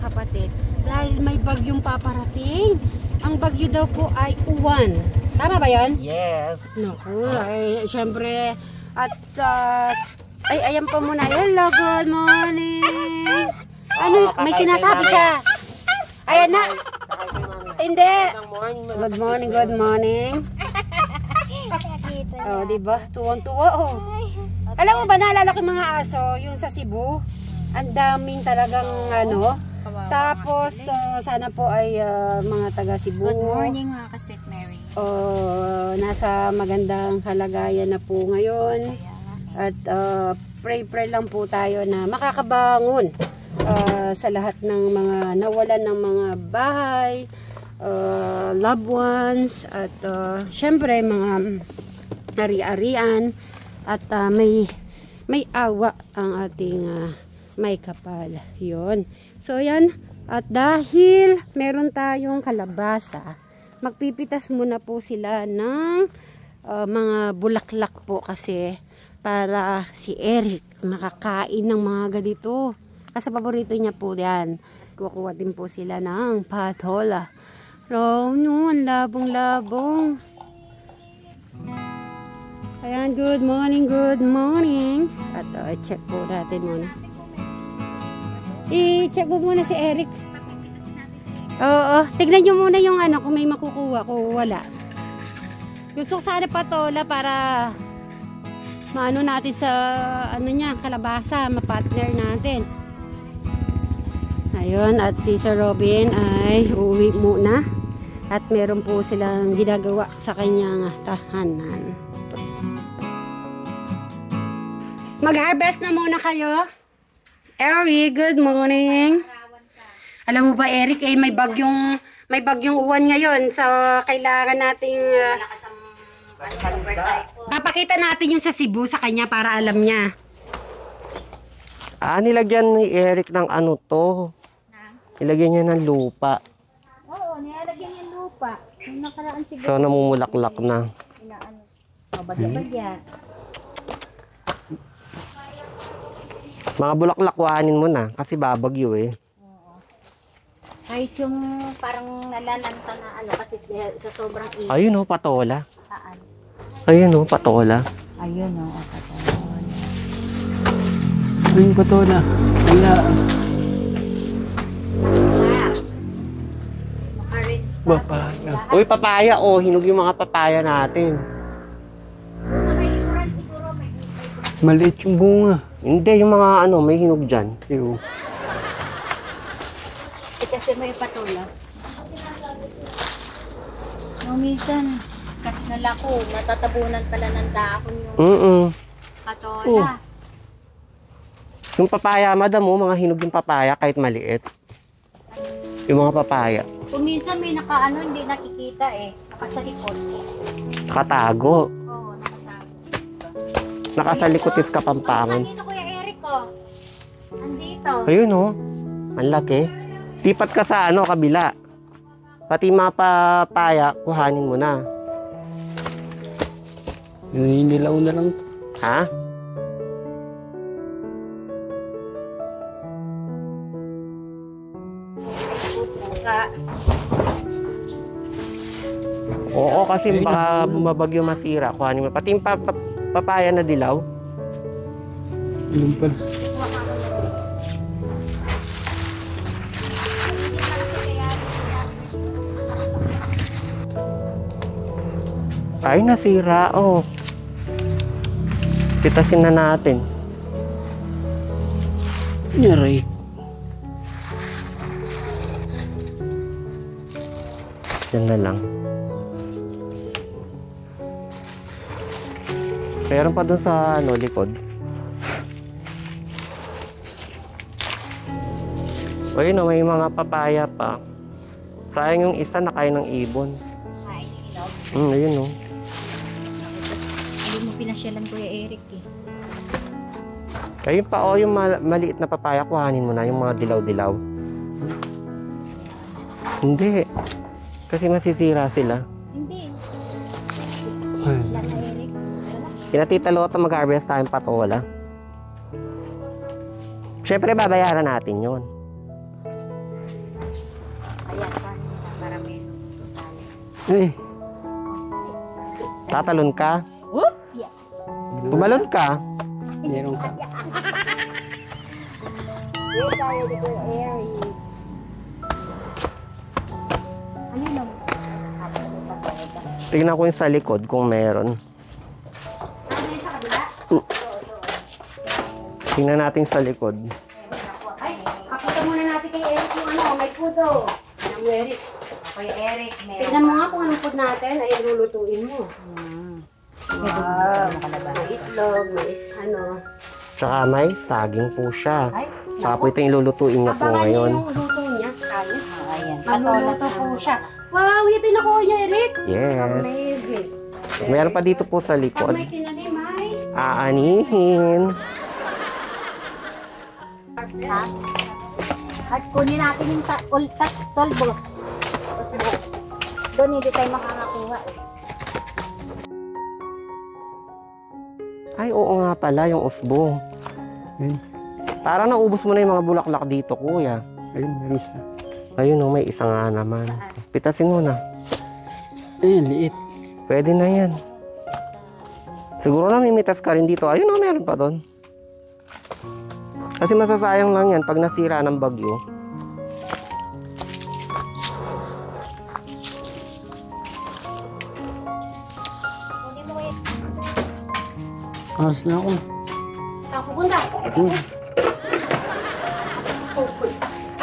kapatid. Dahil may bagyong paparating. Ang bagyo daw po ay uwan. Tama ba yan? Yes. Naku, ay syempre. At ay ayan po muna. Hello, good morning. Ano, may sinasabi siya. Ayan na. Hindi. Good morning, good morning. Oh, diba? Tuwang-tuwa, oh. Alam mo ba, naalala ko yung mga aso, yung sa Cebu, ang daming talagang ano. Tapos, sana po ay mga taga Cebu. Good morning mga ka-Sweet Mary. Nasa magandang kalagayan na po ngayon. At pray lang po tayo na makakabangon sa lahat ng mga nawalan ng mga bahay, loved ones, at syempre mga ari-arian, at may awa ang ating may kapal. Yun. So yan, at dahil meron tayong kalabasa, magpipitas muna po sila ng mga bulaklak po kasi para si Eric makakain ng mga ganito. Kasi paborito niya po yan. Kukuha din po sila ng patola. So, noon, labong-labong. Ayan, good morning, good morning. At check po natin muna. I-check po muna si Eric. Oo, tignan nyo muna yung ano, kung may makukuha, kung wala. Gusto ko sana patola para maano natin sa ano niya, kalabasa, mapartner natin. Ayun, at si Sir Robin ay uuwi muna. At meron po silang ginagawa sa kanyang tahanan. Mag-harvest na muna kayo. Eric, good morning. Alam mo ba, Eric, may bagyong uwan ngayon. So, kailangan nating papakita natin yung sa Cebu sa kanya para alam niya. Nilagyan ni Eric ng ano to. Nilagyan niya ng lupa. Oo, nilagyan yung lupa. Yung nakaraan siguro. So, namumulaklak na. Bagya-bagya. Mga bulaklak, kuhanin mo na. Kasi babagyo eh. Oo. Kahit yung parang nalalanta na ano kasi sa sobrang init. Ayun oh, patola. Saan? Ayun oh, patola. Ayun o, patola. Ayun, patola. Wala. Papaya. Uy, papaya oh. Hinog yung mga papaya natin. Maliit yung bunga. Hindi, yung mga ano, may hinog dyan. Yung Kasi may patola. Nung minsan, nalako, natatabunan pala ng dahon yung patola. Yung papaya, madam mo, mga hinog yung papaya kahit maliit. Yung mga papaya. Kung minsan may nakaano, hindi nakikita eh. Nakasalikot. Nakatago. Oo, nakatago. Nakasalikot is kapampangan. Andito Kuya Eric oh. Andito. Ayun oh. Ang laki. Lipat ka sa ano, kabila. Pati mga papaya, kuhanin mo na. Ninilaw na lang. Ha? Oo, kasi baka bumabagyo masira. Kuhanin mo. Pati yung papaya na dilaw. Yung pala. Ay, nasira. Oh. Pitasin na natin. Nyaray. Yan na lang. Meron pa dun sa ano, likod. Ayun oh, may mga papaya pa. Sayang yung isa nakain ng ibon. Ay, ilaw. Ayun oh. Hindi mo pinasyalan Kuya Eric eh. Ayun pa oh, yung maliit na papaya, kuhanin mo na yung mga dilaw-dilaw. Hindi. Kasi masisira sila. Hindi. Ay. Wala na Eric. Kina Tita Lota mag-harvest tayong patola. Siyempre babayaran natin yon. Eh, Tatalon ka? Whoop! Yeah. Tumalon ka? meron ka. Wait tayo dito, Eric. Ano lang? Tingnan ko yung sa likod kung meron. Ano yung sa kabila? Tingnan natin sa likod. Ay, pakita muna natin kay Eric yung ano, may pudo. Alam mo, Eric. Kuya Eric, meron. Tignan mo nga kung anong food natin, ay lulutuin mo. Wow, may itlog, may ano. Tsaka may saging po siya. Ay, Tsaka po ito yung lulutuin niya po Abangan niyo ngayon. yung luto niya. Kaya. ayan. Magluluto po siya. Wow, ito yung nakuha niya, Eric. Yes. Amazing. Meron pa dito po sa Pag likod. may tinanim, ay. Aanihin. Ha? At kunin natin yung tolbos. Doon hindi tayo makakakuha eh. Ay, oo nga pala, yung usbo. Ayun, Parang naubos mo na yung mga bulaklak dito, kuya. ayun, meron isa. Ayun, oh, may isa nga naman. Pitasin mo na. Ayun, liit. Pwede na yan. Siguro na mimitas ka rin dito. Ayun, oh, meron pa doon. Kasi masasayang lang yan pag nasira ng bagyo. Alas na ako. Saan pupunta?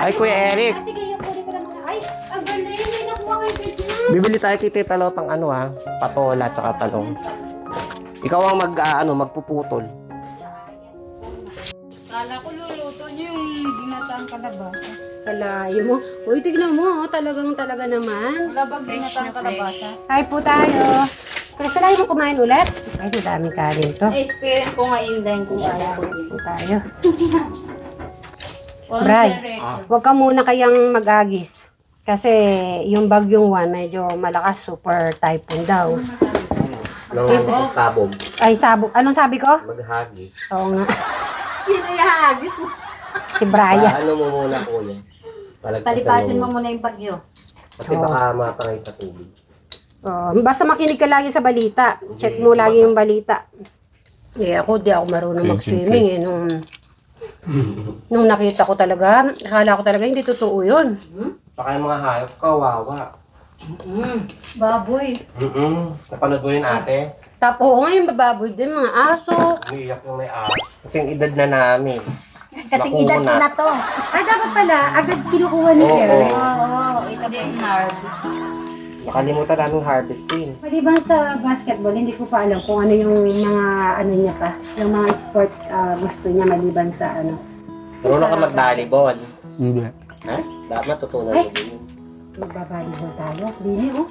Ay, Kuya Eric. Ah, sige, yung kunin ko na muna. Ay, ang ganda yun. May nakuha kay Betty. Bibili tayo kay Tita Lotang ano ha, patola tsaka talong. Ikaw ang magpuputol. Kala ko luluto niyo yung ginataang kalabasa. Kalayo mo. Uy, tignan mo. Talaga naman. Wala bang ginataang kalabasa? Hi po tayo. Kaya mo kumain ulit? Ay, madaming kanin to. Na-experience ko nga yun din kung kaya ko Po tayo. Walang Bray, direct. huwag ka muna kayang mag-agis. Kasi yung bagyong 1, medyo malakas. Super typhoon daw. Sabog. Ay, sabog. Anong sabi ko? Maghagis. Oo nga. Pinayahagis mo. Si Brian. Ano mo muna kuya? Talipasin mo muna yung bagyo. Kasi baka matangay sa tubig. Basta makinig ka lagi sa balita. Check mo lagi yung balita. Eh, ako, di ako marunong mag-swimming. Eh, nung nakita ko talaga, akala ko talaga hindi totoo yun. Baka yung mga hayop, kawawa. Baboy. Napanood mo yun ate? Tapos, oo nga yung bababoy din, mga aso. Umiiyak yung may aso. Kasing edad na namin. Kasing edad ko na to. Ay, dapat pala, agad kinukuha ni Oo. Eric. Oo, ito din harvest. Nakalimutan namin harvesting. Pwede ba sa basketball, hindi ko pa alam kung ano yung mga, ano niya pa, yung mga sport gusto niya maliban sa ano. Marunong ka mag-volleyball. Hindi. Ha? Dapat matutunan Ay! mo din. Magbabalibol tayo. Dini, oh.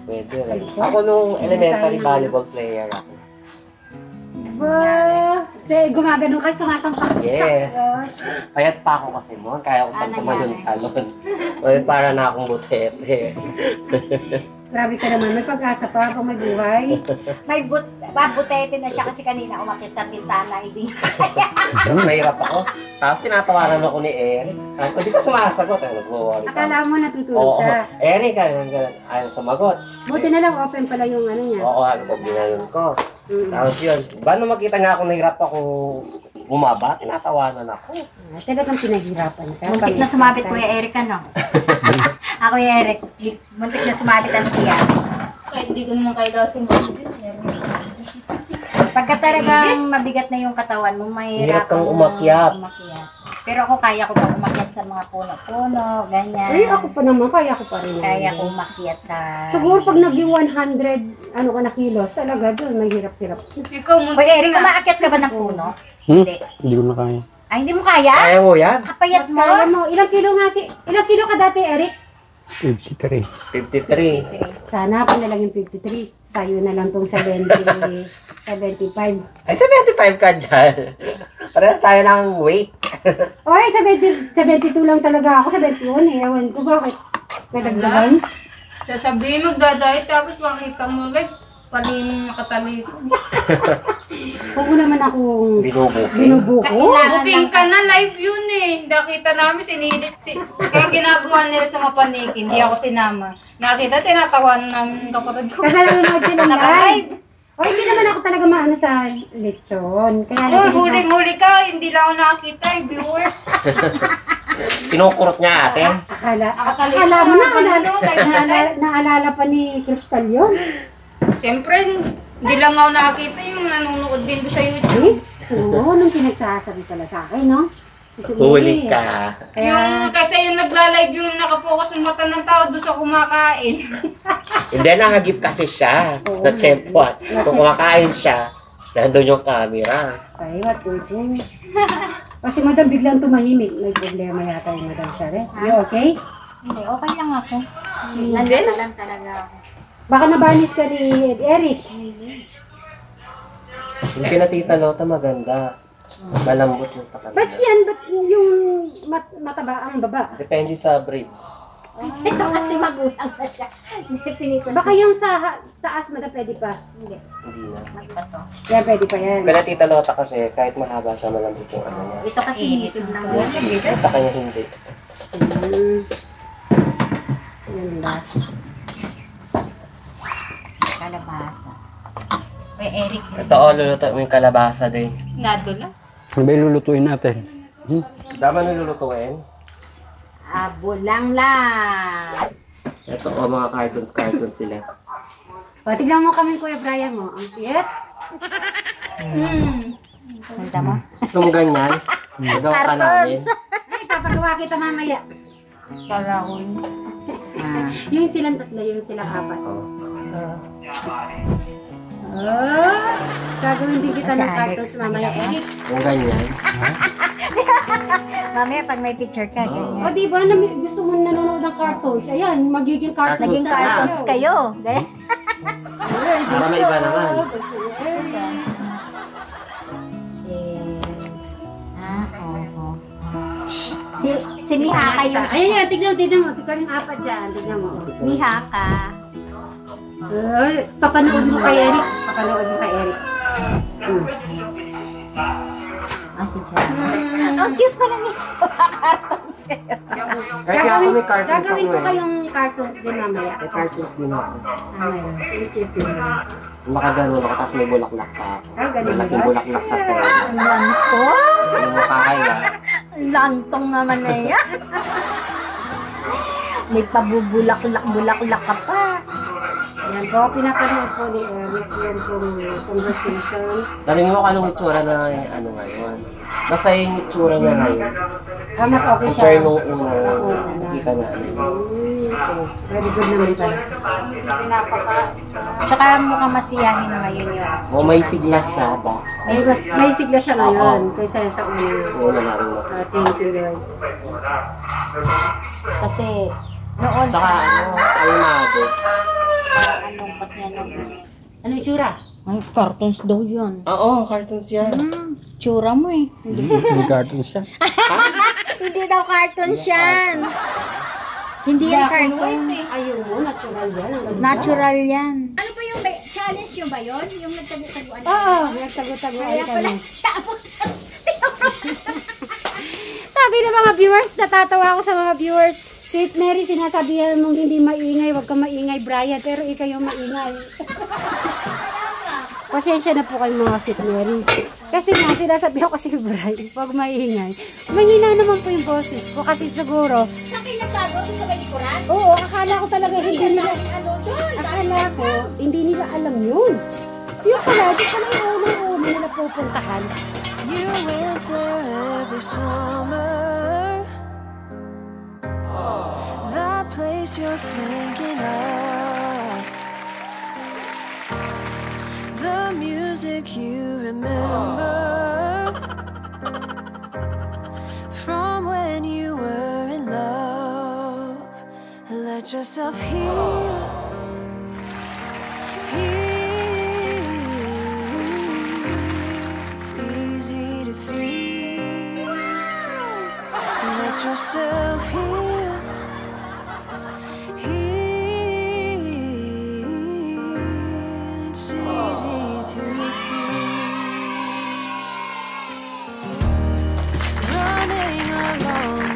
Pwede rin. Ako nung elementary volleyball player ako. Ba, gumagano ka, sumasampak. Yes. Payat pa ako kasi noon. Kaya ko pag tumalon-talon. Well, para na akong butete. Grabe ka naman, may pag-asa pa kung may buhay. May babutete na siya kasi kanina umakit sa pintana. Hindi. Nahirap ako. Tapos tinatawanan ako ni Eric. Sabi ko, di ka sumasagot. Ay, nag-worry pa. Akala mo natutulog Oo. siya. Eric, ayaw sumagot. Buti na lang, open pala yung ano niya. Oo, ano po, ginanon ko. Tapos yun, ba nung makita nga ako nahirap ako bumaba, tinatawanan ako. Talagang pinaghirapan ka. Muntik na sumabit Kuya Eric ano? Ako Kuya Eric, muntik na sumabit ano tiya. Kahit di ko naman kayo daw sumabit. Pagka talagang mabigat na yung katawan mo, Hirap mahirap kang umakyat. Pero ako kaya ko pa umakyat sa mga puno-puno, ganyan. Ay, ako pa naman, kaya ko pa rin. Kaya ko umakyat sa... Siguro pag naging 100, ano ka na kilos, talaga doon, may hirap-hirap. Ikaw mo. Kuya Eric, umaakyat ka ba ng puno? Hindi. Hindi ko na kaya. Ay, hindi mo kaya? Kaya mo yan? Kapayat mo? Kaya mo, ilang kilo nga ilang kilo ka dati, Eric? 53. 53. Sana ako na lang yung 53. Sa'yo na lang tong 75. Ay, 75 ka dyan. Parehas tayo ng weight. Oy, 72 lang talaga ako. 71 eh. Ewan ko bakit. May dagdagan. Sasabihin magdadayet tapos makita mo like Paling nakatalikod. Huwag mo naman akong Binubuko. binubuko. Buting ka na, live yun eh. Nakita namin, sinilit. Kaya ginagawa nila sa mapaniki, hindi ako sinama. Nakita, tinatawanan namin ng kapatid ko. Kasi nanonood sila ng live. Naka-live. O, hindi naman ako talaga maano sa lechon. Kaya Oh, huling-huli ka, hindi lang ako nakakita eh, viewers. Kinukurot niya ate. Nakatalikod. Akala mo na, Ano, naalala pa ni Crystal yun. Siyempre, hindi lang ako nakakita yung nanonood din doon sa YouTube. Oo, nung pinagsasabi pala sa akin, no? Si Sumili. Huli ka. Kaya, Kasi yung nagla-live yung nakapokus ng mata ng tao doon sa kumakain. Hindi, nahagip kasi siya. Na tsempuat. Kung kumakain siya, nandun yung camera. ay, watuto. Kasi madam biglang tumahimik. May problema yata yung madam siya, eh. You okay? Hindi, okay lang ako. Hindi. Nandito lang talaga ako. Baka nabanis ka ni Eric. Yung kina Tita Lota maganda. Malambot yung sa Ba't kanila. yan? Ba't yung mataba ang baba? Depende sa breed. Ito kasi magulang na siya. Hindi, pinitas. Baka yung sa taas, madam, pwede pa. Hindi, Hindi na. magpato. Yan, pwede pa yan. Kaya Tita Lota kasi, kahit mahaba siya, malambot yung ano niya. Ito kasi hinitid lang yan. Sa kanya hindi. Yan ba? Kalabasa. May Eric. Ito o, luluto mo yung kalabasa din. Nadula. Ano ba ilulutuin natin? Dama nilulutuin. Abo lang lang. Ito o, mga cartoons sila. O, tignan mo kami, Kuya Brian mo. Ang cute. Punta mo? Itong ganyan, nagawa ka namin. Ay, papagawa kita mamaya. Kala ko yun. Yung silang tatlo, yung silang apat. Oh. Gagawin din kita ng Alex, cartoons mamaya, Eric. Yung ganyan. Mamaya pag may picture ka, ganyan. O, di ba, gusto mo nanonood ng cartoons? Ayan, magiging cartoons. Naging Cartoons na. cartoons kayo. Para may iba naman. Oo. Si Mihaka yung... Ayan, tignan mo. Tignan yung apat dyan. Tignan mo. Mihaka. Ay, papanood mo kay Eric. Papanood mo kay Eric. Ah, sige. Ang cute pala niya. Cartoons kayo. Kahit nga ako may cartoons Gagawin ako ko eh. kayong cartoons din mamaya. May cartoons din ako. Ayun, cute din. Nakaganon ako, tapos may bulaklak pa ako. Ah, ganun Malaking ba? bulaklak sa tayo. Ang lantong. Yung mukha kaya. Ang lantong naman na yan. May pabubulak-lak-bulak-lak ka pa. Yan po, pinapanood po ni Eric yung conversation. Tanungin mo kung anong itsura na ano ngayon. Basta yung itsura niya ngayon. Mas okay siya. Compare nung unang nakita namin. Very good naman pala. Tsaka mukhang masiyahin na ngayon yun. O may sigla siya ba? May sigla siya ngayon kaysa sa una. Una namin mo. Thank you, Lord. Kasi noon, Tsaka ano, animado. ang lungkot niya nung... Ano yung tsura? Ay, cartoons daw yun. Oo, cartoons yan. Tsura mo eh. May cartoons siya. Hindi daw cartoons yan. Hindi yan cartoon. Ayun, natural yan. Ang ganda. Natural yan. Ano ba yung challenge yung ba yun? Yung nagtago-taguan? Oo, nagtago-taguan kami. Siya po. Sabi ng mga viewers, natatawa ako sa mga viewers. Sweet Mary, sinasabihan mong hindi maingay, wag kang maingay, Brian, pero ikaw yung maingay. Pasensya na po kayo mga Sweet Mary. Kasi nga, sinasabihan ko kasi Brian, wag maingay. Mahina naman po yung boses ko kasi siguro, Sa pinagtago sa may likuran? oo, akala ko talaga hindi nila, Ano doon? akala ko, hindi nila alam yun. Yung pala, di pala yung unang-una nila pupuntahan. You went there every summer. That place you're thinking of. The music you remember from when you were in love. Let yourself heal. It's easy to feel. Let yourself heal. Heal. It's easy to feel. Running along